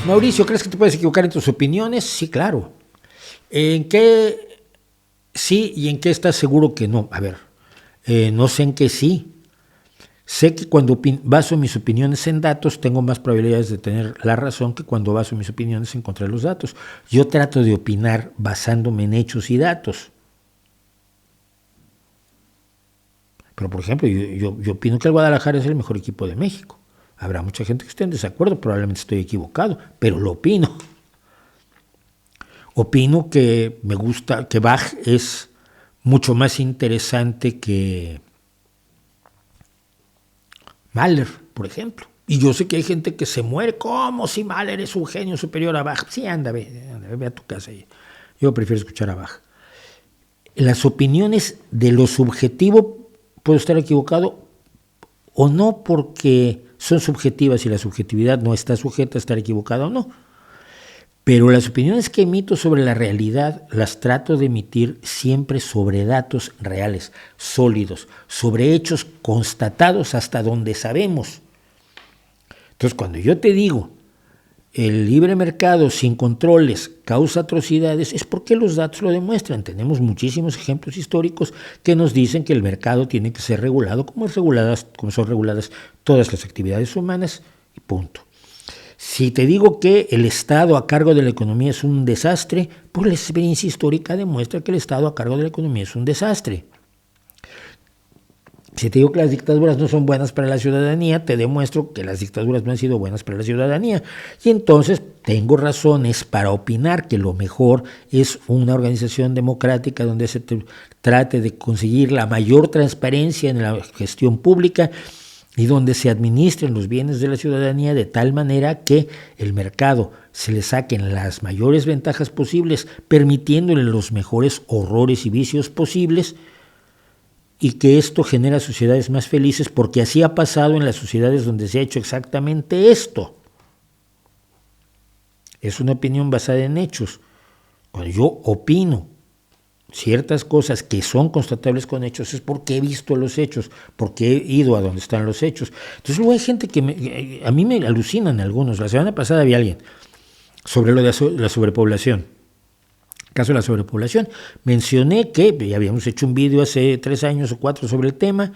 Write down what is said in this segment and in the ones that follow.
Mauricio, ¿crees que te puedes equivocar en tus opiniones? Sí, claro. ¿En qué sí y en qué estás seguro que no? A ver, no sé en qué sí. Sé que cuando baso mis opiniones en datos tengo más probabilidades de tener la razón que cuando baso mis opiniones en contra de los datos. Yo trato de opinar basándome en hechos y datos. Pero, por ejemplo, yo opino que el Guadalajara es el mejor equipo de México. Habrá mucha gente que esté en desacuerdo, probablemente estoy equivocado, pero lo opino. Opino que me gusta, que Bach es mucho más interesante que Mahler, por ejemplo. Y yo sé que hay gente que se muere, como si Mahler es un genio superior a Bach. Sí, anda, ve a tu casa. Yo prefiero escuchar a Bach. Las opiniones de lo subjetivo, puedo estar equivocado o no, porque son subjetivas y la subjetividad no está sujeta a estar equivocada o no. Pero las opiniones que emito sobre la realidad las trato de emitir siempre sobre datos reales, sólidos, sobre hechos constatados hasta donde sabemos. Entonces, cuando yo te digo el libre mercado sin controles causa atrocidades, es porque los datos lo demuestran. Tenemos muchísimos ejemplos históricos que nos dicen que el mercado tiene que ser regulado como son reguladas todas las actividades humanas y punto. Si te digo que el Estado a cargo de la economía es un desastre, pues la experiencia histórica demuestra que el Estado a cargo de la economía es un desastre. Si te digo que las dictaduras no son buenas para la ciudadanía, te demuestro que las dictaduras no han sido buenas para la ciudadanía. Y entonces tengo razones para opinar que lo mejor es una organización democrática donde se trate de conseguir la mayor transparencia en la gestión pública y donde se administren los bienes de la ciudadanía de tal manera que el mercado se le saquen las mayores ventajas posibles, permitiéndole los mejores horrores y vicios posibles, y que esto genera sociedades más felices, porque así ha pasado en las sociedades donde se ha hecho exactamente esto. Es una opinión basada en hechos. Cuando yo opino ciertas cosas que son constatables con hechos, es porque he visto los hechos, porque he ido a donde están los hechos. Entonces luego hay gente que a mí me alucinan algunos. La semana pasada había alguien sobre lo de la sobrepoblación. Caso de la sobrepoblación, mencioné que ya habíamos hecho un vídeo hace 3 años o 4 sobre el tema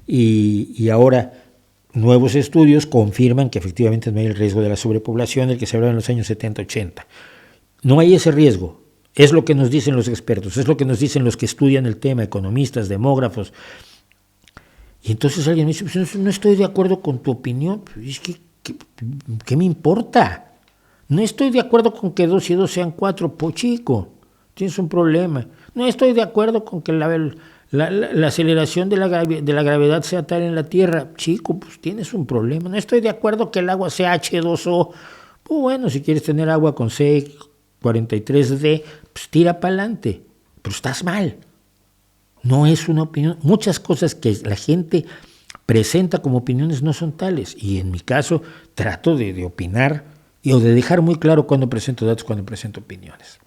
y ahora nuevos estudios confirman que efectivamente no hay el riesgo de la sobrepoblación del que se hablaba en los años 70-80. No hay ese riesgo, es lo que nos dicen los expertos, es lo que nos dicen los que estudian el tema, economistas, demógrafos. Y entonces alguien me dice, pues no estoy de acuerdo con tu opinión. Es que, ¿qué me importa? No estoy de acuerdo con que 2 y 2 sean 4, chico. Tienes un problema. No estoy de acuerdo con que la aceleración de la gravedad sea tal en la Tierra. Chico, pues tienes un problema. No estoy de acuerdo que el agua sea H2O. Pues bueno, si quieres tener agua con C43D, pues tira para adelante. Pero estás mal. No es una opinión. Muchas cosas que la gente presenta como opiniones no son tales. Y en mi caso trato de opinar o de dejar muy claro cuando presento datos, cuando presento opiniones.